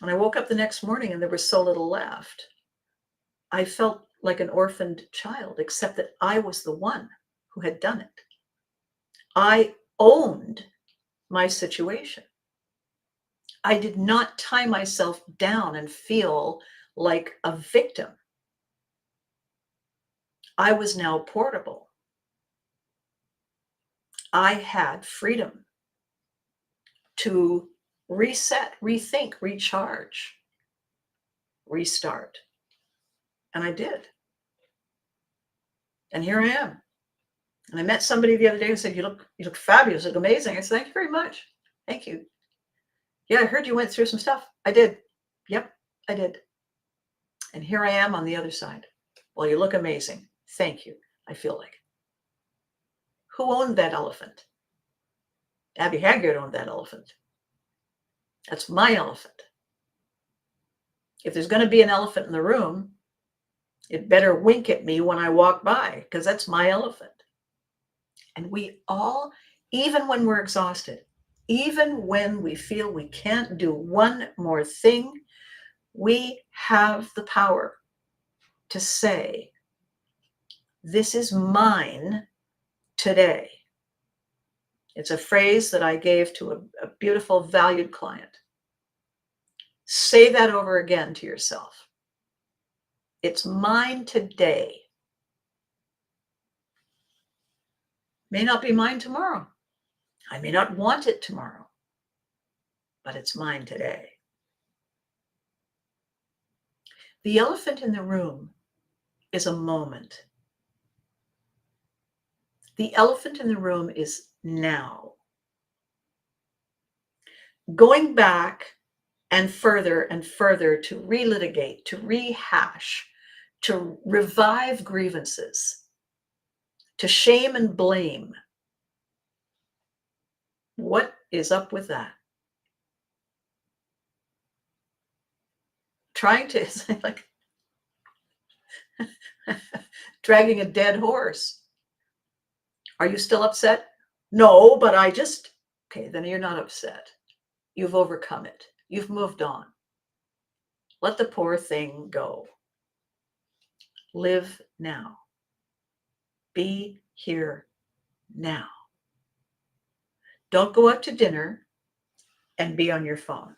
When I woke up the next morning and there was so little left, I felt like an orphaned child, except that I was the one who had done it. I owned my situation. I did not tie myself down and feel like a victim. I was now portable. I had freedom to reset, rethink, recharge, restart. And I did. And here I am. And I met somebody the other day who said, you look fabulous, you look amazing. I said, thank you very much. Thank you. Yeah, I heard you went through some stuff. I did. Yep, I did. And here I am on the other side. Well, you look amazing. Thank you. I feel like. Who owned that elephant? Abby Haggard owned that elephant. That's my elephant. If there's going to be an elephant in the room, it better wink at me when I walk by, because that's my elephant. And we all, even when we're exhausted, even when we feel we can't do one more thing, we have the power to say, this is mine today. It's a phrase that I gave to a beautiful, valued client. Say that over again to yourself. It's mine today. May not be mine tomorrow. I may not want it tomorrow, but it's mine today. The elephant in the room is a moment. The elephant in the room is now. Going back and further to relitigate, to rehash, to revive grievances, to shame and blame. What is up with that? Trying to, it's like dragging a dead horse. Are you still upset? No, but okay, then you're not upset. You've overcome it. You've moved on. Let the poor thing go. Live now. Be here now. Don't go out to dinner and be on your phone.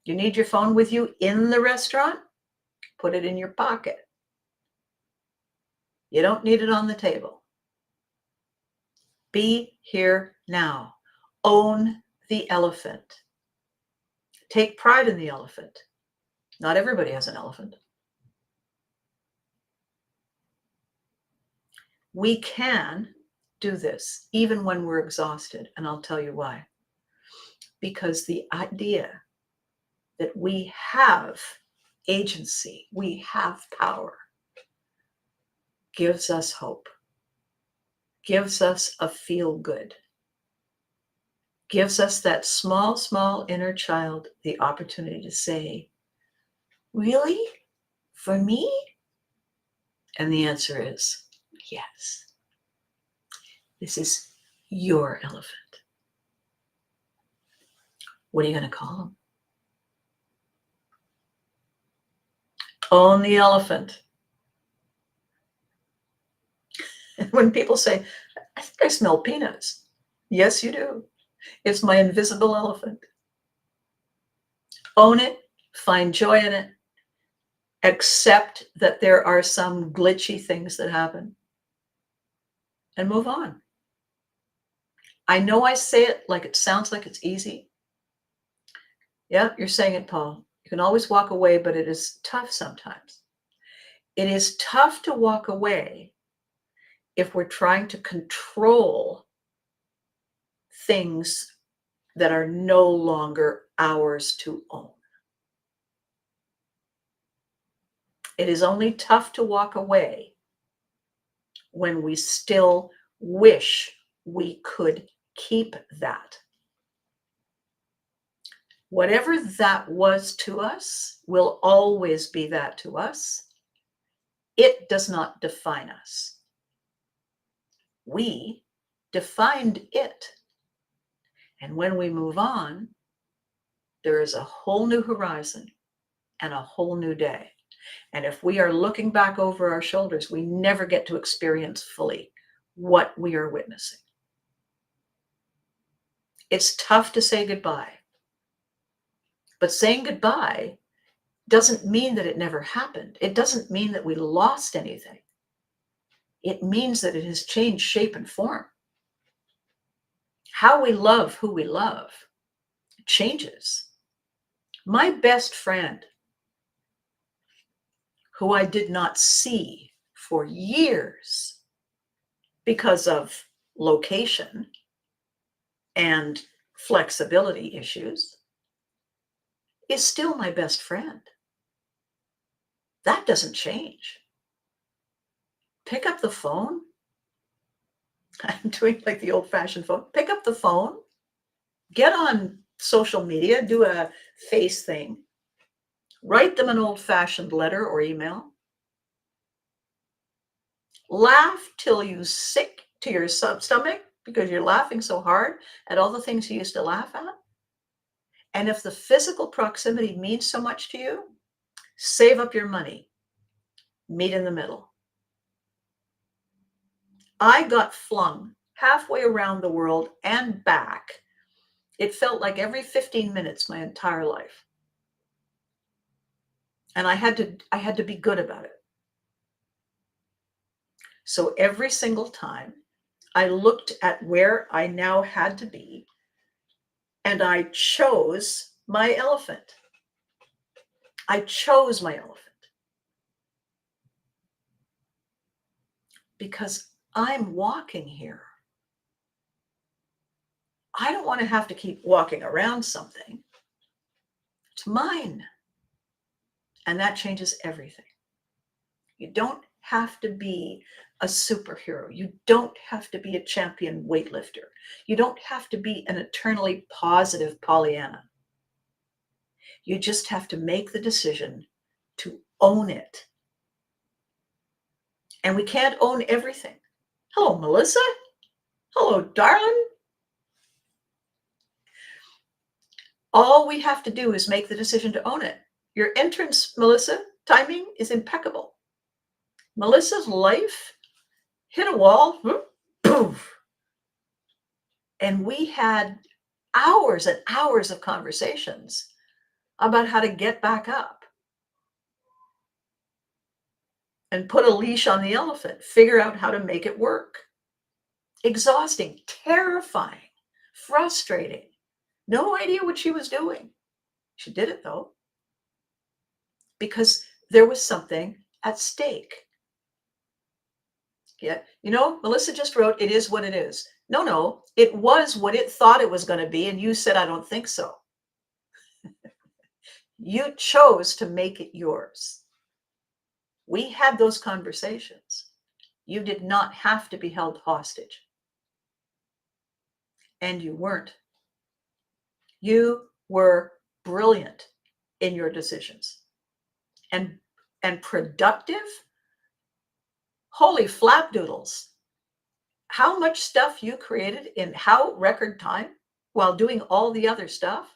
You need your phone with you in the restaurant? Put it in your pocket. You don't need it on the table. Be here now. Own the elephant. Take pride in the elephant. Not everybody has an elephant. We can do this even when we're exhausted, and I'll tell you why. Because the idea that we have agency, we have power, gives us hope, gives us a feel good, gives us that small inner child the opportunity to say, really? For me? And the answer is yes. This is your elephant. What are you going to call him? Own the elephant. When people say, I think I smell peanuts. Yes, you do. It's my invisible elephant. Own it, find joy in it, accept that there are some glitchy things that happen, and move on. I know I say it like it sounds like it's easy. Yeah, you're saying it, Paul. You can always walk away, but it is tough sometimes. It is tough to walk away if we're trying to control things that are no longer ours to own. It is only tough to walk away when we still wish we could keep that. Whatever that was to us will always be that to us. It does not define us. We defined it. And when we move on, there is a whole new horizon and a whole new day. And if we are looking back over our shoulders, we never get to experience fully what we are witnessing. It's tough to say goodbye. But saying goodbye doesn't mean that it never happened. It doesn't mean that we lost anything. It means that it has changed shape and form. How we love who we love changes. My best friend, who I did not see for years because of location and flexibility issues, is still my best friend. That doesn't change. Pick up the phone. I'm doing like the old-fashioned phone. Pick up the phone. Get on social media. Do a face thing. Write them an old-fashioned letter or email. Laugh till you sick to your stomach because you're laughing so hard at all the things you used to laugh at. And if the physical proximity means so much to you, save up your money. Meet in the middle. I got flung halfway around the world and back. It felt like every 15 minutes my entire life. And I had to be good about it. So every single time I looked at where I now had to be, and I chose my elephant. I chose my elephant because I'm walking here. I don't want to have to keep walking around something. It's mine. And that changes everything. You don't have to be a superhero. You don't have to be a champion weightlifter. You don't have to be an eternally positive Pollyanna. You just have to make the decision to own it. And we can't own everything. Hello, Melissa. Hello, darling. All we have to do is make the decision to own it. Your entrance, Melissa, timing is impeccable. Melissa's life hit a wall, poof. And we had hours and hours of conversations about how to get back up and put a leash on the elephant, figure out how to make it work. Exhausting, terrifying, frustrating. No idea what she was doing. She did it though, because there was something at stake. Yeah, Melissa just wrote, "It is what it is." No, it was what it thought it was going to be, and you said, "I don't think so." You chose to make it yours. We had those conversations. You did not have to be held hostage. And you weren't. You were brilliant in your decisions. And productive. Holy flapdoodles. How much stuff you created in how record time while doing all the other stuff.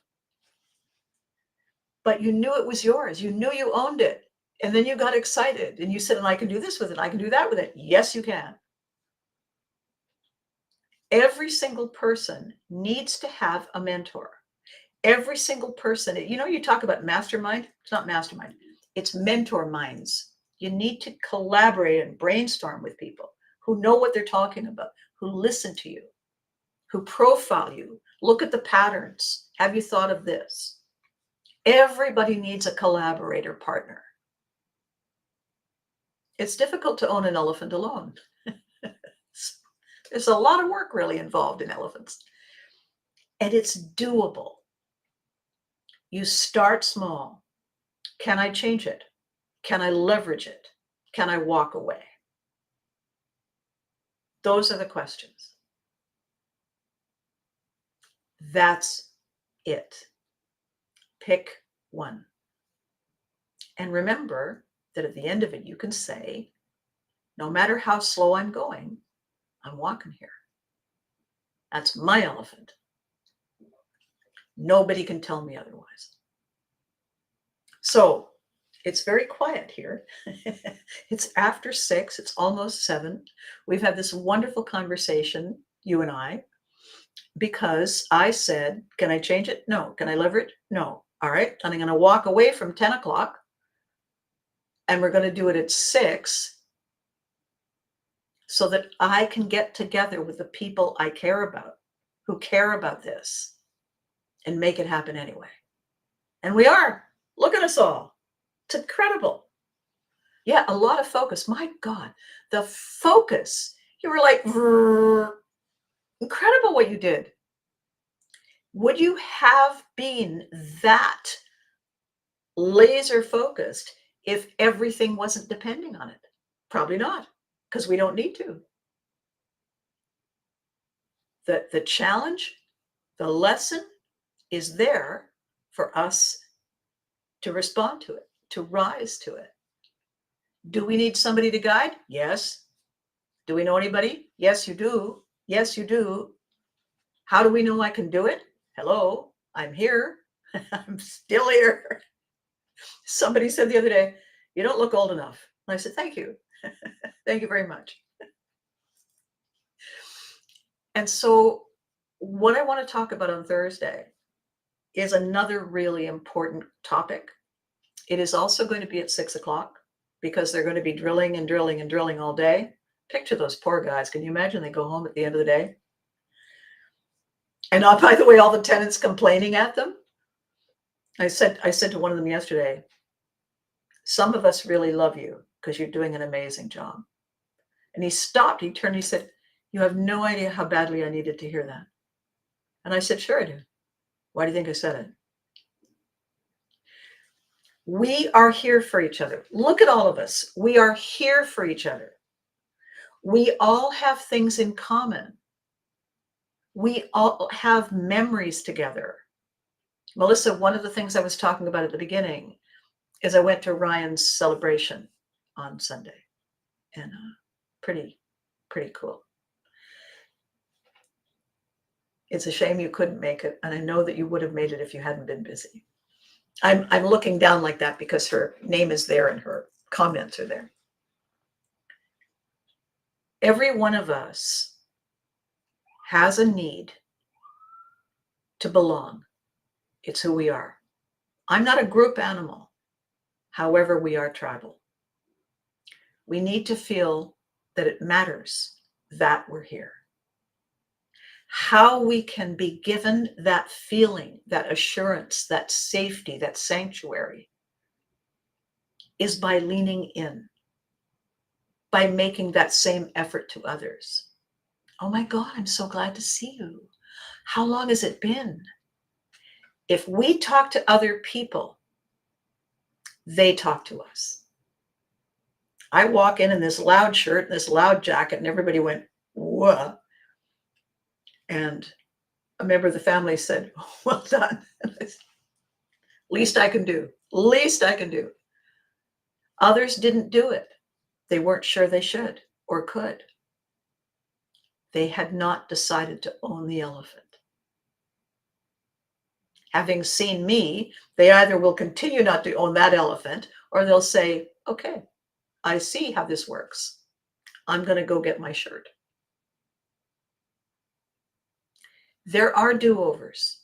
But you knew it was yours. You knew you owned it. And then you got excited and you said, "And I can do this with it. I can do that with it." Yes, you can. Every single person needs to have a mentor. Every single person, you talk about mastermind. It's not mastermind. It's mentor minds. You need to collaborate and brainstorm with people who know what they're talking about, who listen to you, who profile you. Look at the patterns. Have you thought of this? Everybody needs a collaborator partner. It's difficult to own an elephant alone. There's a lot of work really involved in elephants. And it's doable. You start small. Can I change it? Can I leverage it? Can I walk away? Those are the questions. That's it. Pick one. And remember that at the end of it, you can say, no matter how slow I'm going, I'm walking here. That's my elephant. Nobody can tell me otherwise. So it's very quiet here. It's after 6. It's almost 7. We've had this wonderful conversation, you and I, because I said, can I change it? No. Can I leverage? No. All right. And I'm going to walk away from 10 o'clock and we're going to do it at 6 so that I can get together with the people I care about, who care about this, and make it happen anyway. And we are. Look at us all. It's incredible. Yeah, a lot of focus. My God, the focus. You were like, incredible what you did. Would you have been that laser focused if everything wasn't depending on it? Probably not, because we don't need to. The challenge, the lesson is there for us to respond to it, to rise to it. Do we need somebody to guide? Yes. Do we know anybody? Yes, you do. Yes, you do. How do we know I can do it? Hello, I'm here. I'm still here. Somebody said the other day, you don't look old enough. And I said, thank you. Thank you very much. And so what I want to talk about on Thursday is another really important topic. It is also going to be at 6 o'clock because they're going to be drilling and drilling and drilling all day. Picture those poor guys. Can you imagine they go home at the end of the day? And by the way, all the tenants complaining at them. I said to one of them yesterday, some of us really love you because you're doing an amazing job. And he stopped, he turned, he said, you have no idea how badly I needed to hear that. And I said, sure I do. Why do you think I said it? We are here for each other. Look at all of us. We are here for each other. We all have things in common. We all have memories together. Melissa, one of the things I was talking about at the beginning is I went to Ryan's celebration on Sunday, and pretty cool. It's a shame you couldn't make it, and I know that you would have made it if you hadn't been busy. I'm looking down like that because her name is there and her comments are there. Every one of us has a need to belong. It's who we are. I'm not a group animal. However, we are tribal. We need to feel that it matters that we're here. How we can be given that feeling, that assurance, that safety, that sanctuary is by leaning in, by making that same effort to others. Oh my God, I'm so glad to see you. How long has it been? If we talk to other people, they talk to us. I walk in this loud shirt and this loud jacket, and everybody went, whoa. And a member of the family said, well done. Least I can do. Least I can do. Others didn't do it. They weren't sure they should or could. They had not decided to own the elephant. Having seen me, they either will continue not to own that elephant, or they'll say, okay, I see how this works. I'm going to go get my shirt. There are do-overs.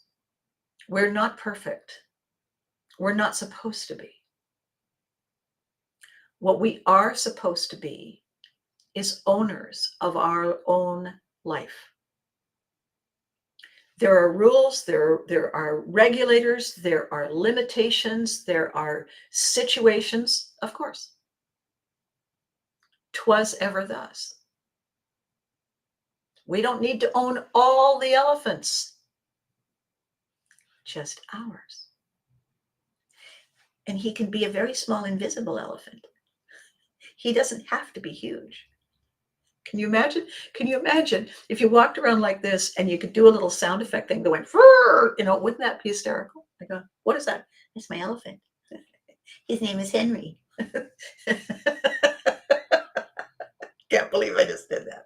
We're not perfect. We're not supposed to be. What we are supposed to be is owners of our own life. There are rules, there are regulators, there are limitations, there are situations, of course. 'Twas ever thus. We don't need to own all the elephants, just ours. And he can be a very small, invisible elephant. He doesn't have to be huge. Can you imagine? Can you imagine if you walked around like this and you could do a little sound effect thing that went, wouldn't that be hysterical? I go, what is that? It's my elephant. His name is Henry. Can't believe I just did that.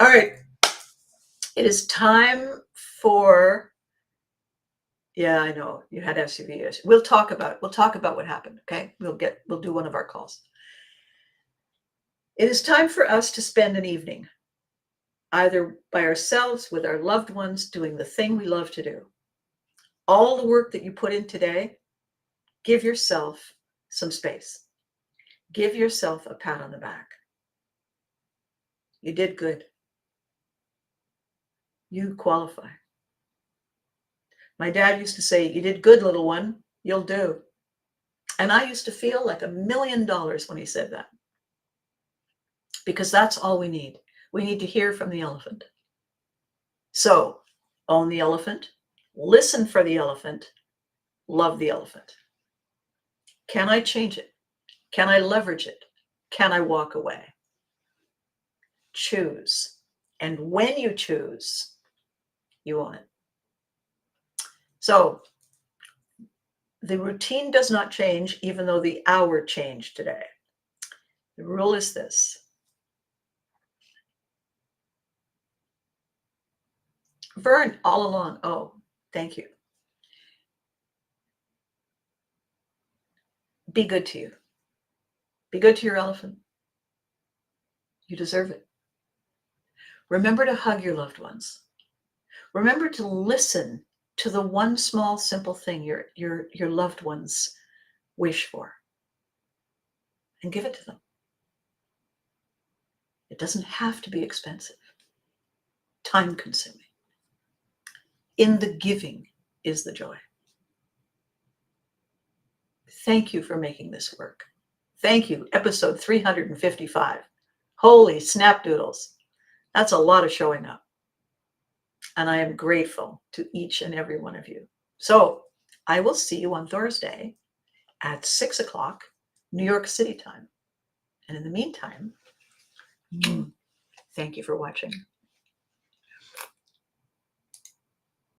All right. It is time for, yeah, I know you had SUV. We'll talk about what happened. Okay. We'll do one of our calls. It is time for us to spend an evening either by ourselves, with our loved ones, doing the thing we love to do. All the work that you put in today, give yourself some space. Give yourself a pat on the back. You did good. You qualify. My dad used to say, you did good, little one, you'll do. And I used to feel like $1 million when he said that. Because that's all we need. We need to hear from the elephant. So, own the elephant, listen for the elephant, love the elephant. Can I change it? Can I leverage it? Can I walk away? Choose. And when you choose, you own it. So, The routine does not change, even though the hour changed today. The rule is this. Vern, all along. Oh, thank you. Be good to you. Be good to your elephant. You deserve it. Remember to hug your loved ones. Remember to listen to the one small, simple thing your loved ones wish for, and give it to them. It doesn't have to be expensive, time-consuming. In the giving is the joy. Thank you for making this work. Thank you. Episode 355. Holy snapdoodles. That's a lot of showing up. And I am grateful to each and every one of you. So I will see you on Thursday at 6 o'clock, New York City time. And in the meantime, thank you for watching.